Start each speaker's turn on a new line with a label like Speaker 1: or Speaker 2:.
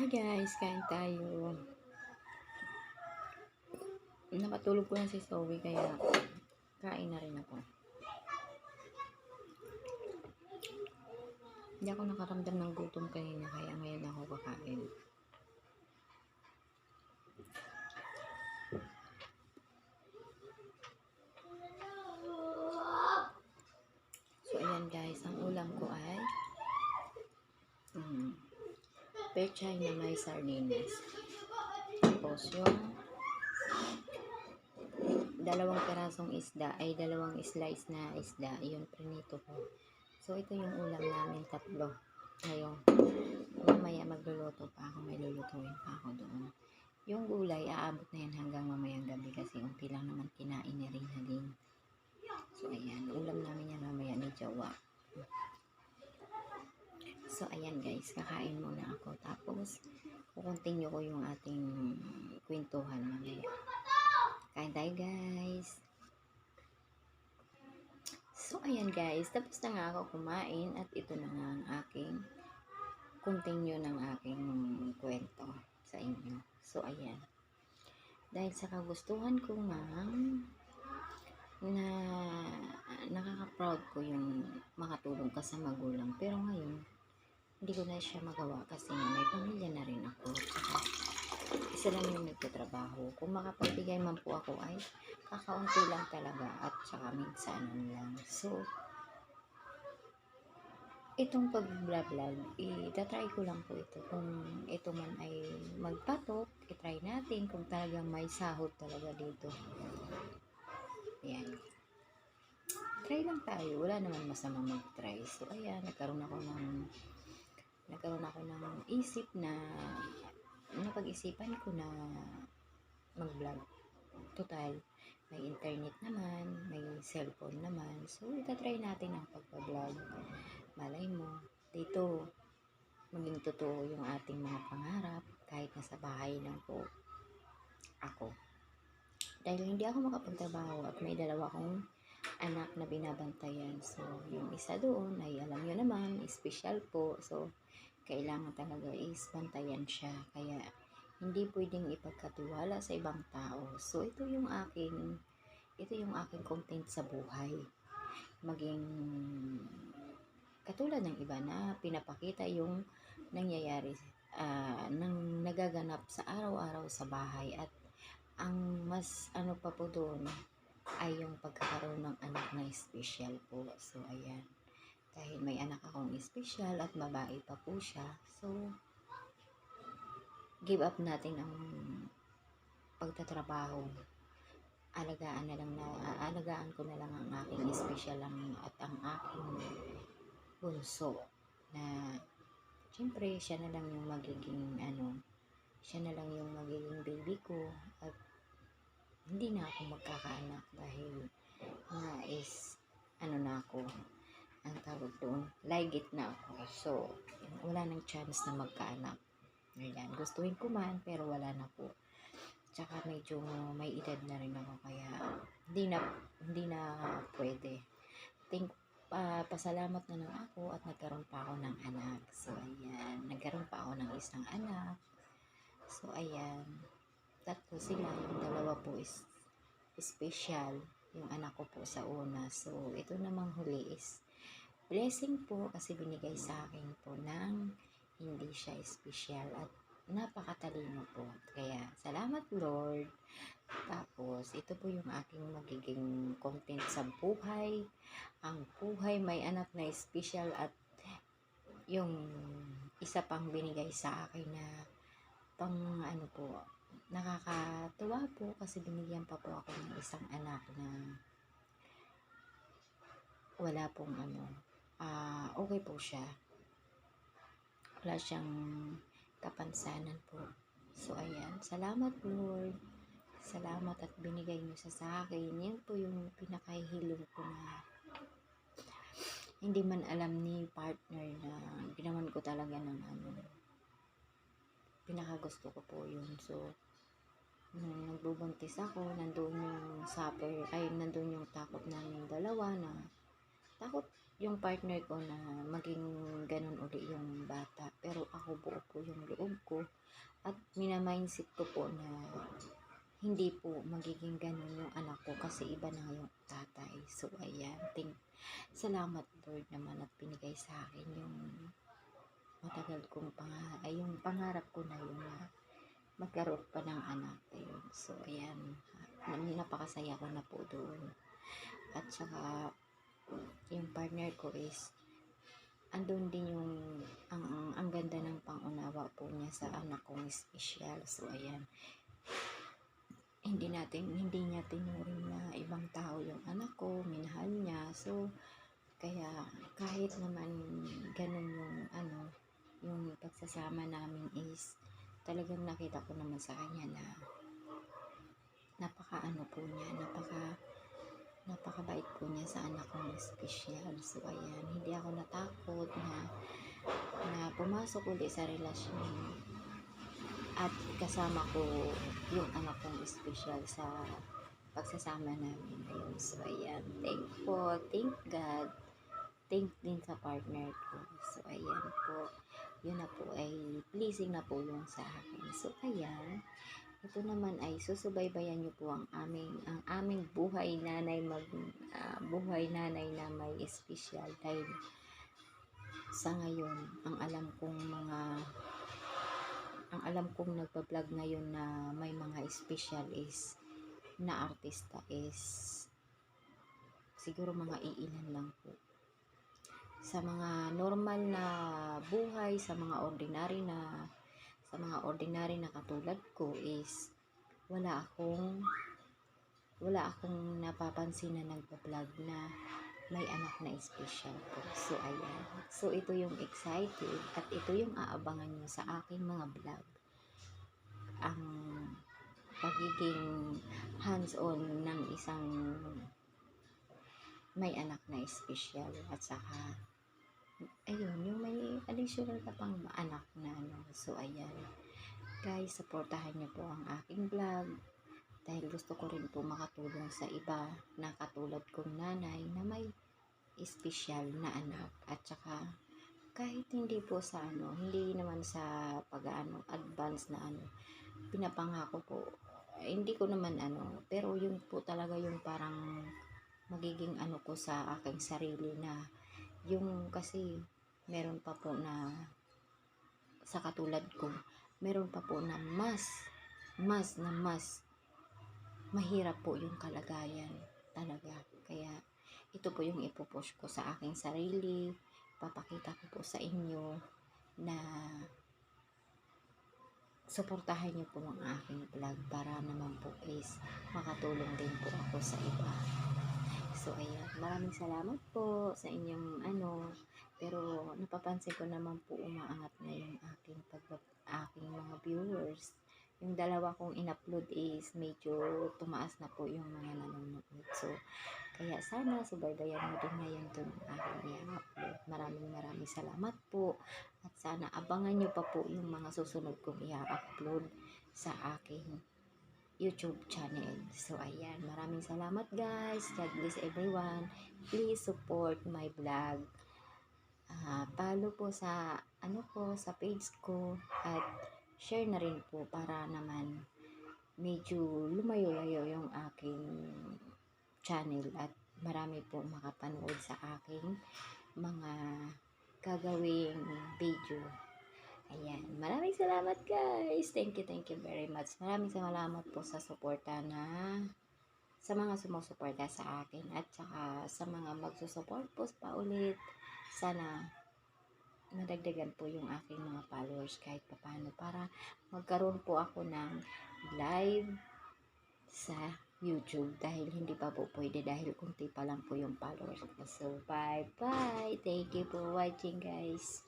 Speaker 1: Hi guys, kain tayo. Napatulog ko na si Zoe kaya kain na rin ako. Hindi ako nakaramdam ng gutom kanina kaya ngayon ako kakain. So ayan guys, ang ulam ko ay pechay na may sardinas. Tapos yung dalawang pirasong isda ay dalawang slice na isda, yun prinito ko. So ito yung ulam namin tatlo. Ngayon, mamaya magluluto pa ako, may lulutuin pa ako doon. Yung gulay, aabot na yan hanggang mamayang gabi kasi unti lang naman kinain ni Rina din. So ayan, ulam namin yan mamaya ni Jawa. So ayan guys, kakain muna ako. Tapos, kukontinue ko yung ating kwentuhan mamaya. Kain tayo guys. So ayan guys, tapos na nga ako kumain at ito na nga ang aking continue ng aking kwento sa inyo. So ayan, dahil sa kagustuhan ko nga na nakaka-proud ko yung makatulong ka sa magulang, pero ngayon hindi ko na siya magawa kasi nga may pamilya na rin ako, saka isa lang yung nagtatrabaho. Kung makapagbigay man po ako ay kakaunti lang talaga at saka minsanan lang. So itong pag-vlog, itatry ko lang po ito. Kung ito man ay magpatok, itry natin kung talagang may sahod talaga dito. Ayan. Try lang tayo. Wala naman masama mag-try. So, ayan. Nagkaroon ako ng isip na napag-isipan ko na mag-vlog. Total, may internet naman, may cellphone naman. So, itatry natin ang pagpa-vlog. Malay mo, dito maging totoo yung ating mga pangarap kahit nasa bahay lang po ako. Dahil hindi ako makapagtrabaho at may dalawa akong anak na binabantayan. So, yung isa doon ay alam nyo naman, special po. So, kailangan talaga is bantayan siya. Kaya, hindi pwedeng ipagkatiwala sa ibang tao. So, ito yung aking content sa buhay. Maging katulad ng iba na pinapakita yung nangyayari, nang nagaganap sa araw-araw sa bahay. At ang mas ano pa po doon ay yung pagkakaroon ng anak na special po. So, ayan. Dahil may anak akong special at babae pa po siya. So, give up natin ang pagtatrabaho. Alagaan ko na lang ang aking special lang at ang aking bunso na siyempre siya na lang yung magiging baby ko at hindi na ako magkakaanak dahil nga is na ako, ang tawag doon, ligit na ako. So, wala nang chance na magkaanak. Ayan, gustuin ko man pero wala na po. Tsaka medyo may edad na rin ako kaya hindi na pwede. Pasalamat na lang ako at nagkaroon pa ako ng anak. So, ayan. Nagkaroon pa ako ng isang anak. So, ayan. Tatlo sila. Yung dalawa po is special. Yung anak ko po sa una. So, ito namang huli is blessing po kasi binigay sa akin po ng hindi siya special at napakatalino po. Kaya, salamat Lord. Tapos, ito po yung aking magiging content sa buhay. Ang buhay may anak na special at yung isa pang binigay sa akin na pang po, nakakatuwa po kasi binigyan pa po ako ng isang anak na wala pong okay po siya. Wala siyang kapansanan po. So, ayan. Salamat Lord. Salamat at binigay niyo sa akin. Yan po yung pinakahiling ko na hindi man alam ni partner na ginawan ko talaga ng pinakagusto ko po yun. So, nung nagbubuntis ako, nandun yung takot namin dalawa na takot yung partner ko na maging ganun uli yung bata. Pero ako buo po yung loob ko minamindset ko po na hindi po magiging ganun yung anak ko kasi iba na yung tatay. So, ayan. Salamat Lord naman at binigay sa akin yung matagal kong yung pangarap ko na yun na magkaroon pa ng anak. Ayun. So, ayan. Napakasaya ko na po doon. At saka, yung partner ko is andun din yung ang ganda ng pangunawa po niya sa anak kong special. So, ayan. Hindi niya tinuring na ibang tao yung anak ko, minahal niya. So, kaya kahit naman ganun yung pagsasama namin is talagang nakita ko naman sa kanya na napakabait po niya sa anak kong special. So, ayan, hindi ako natakot na pumasok ulit sa relasyon at kasama ko yung anak kong special sa pagsasama namin. Ayun. So, ayan. Thank God. Thank din sa partner ko. So, ayan po. Yun na po ay pleasing na po yun sa akin. So, ayan. Ito naman ay susubaybayan niyo po ang aming buhay nanay buhay nanay na may special dahil sa ngayon ang alam kong nagpa-vlog ngayon na may mga special is na artista is siguro mga iilan lang po. Sa mga normal na buhay, sa mga ordinary na katulad ko is wala akong napapansin na nagpa-vlog na may anak na special po. So, ayan. So, ito yung excited at ito yung aabangan nyo sa aking mga vlog. Ang pagiging hands-on ng isang may anak na special at saka ayun, yung may additional ka pang anak na So, ayan. Guys, supportahan niyo po ang aking vlog dahil gusto ko rin po makatulong sa iba na katulad kong nanay na may special na anak at saka kahit hindi po sa hindi naman sa advance na pinapangako po, hindi ko naman pero yun po talaga yung parang magiging ko sa aking sarili na yung kasi meron pa po na sa katulad ko, meron pa po na mas mahirap po yung kalagayan talaga. Kaya ito po yung ipupush ko sa aking sarili. Papakita ko po sa inyo na suportahan niyo po ang aking vlog para naman po is makatulong din po ako sa iba. So, ayan. Maraming salamat po sa inyong pero napapansin ko naman po umaangat na yung aking mga viewers. Yung dalawa kong in-upload is medyo tumaas na po yung mga nanonood. So, kaya sana subaybayan mo din ngayon itong aking i-upload. Maraming salamat po. At sana abangan nyo pa po yung mga susunod kong i-upload sa aking YouTube channel. So, ayan. Maraming salamat guys. God bless everyone. Please support my vlog. Follow po sa sa page ko at share na rin po para naman medyo lumayo-layo yung aking channel at marami po makapanood sa aking mga gagawing video. Ayan. Maraming salamat guys. Thank you very much. Maraming salamat po sa suporta sa mga sumusuporta sa akin at saka sa mga magsusupport po pa ulit. Sana madagdagan po yung aking mga followers kahit paano para magkaroon po ako ng live sa YouTube dahil hindi pa po pwede dahil kunti pa lang po yung followers ko. So, bye. Thank you for watching guys.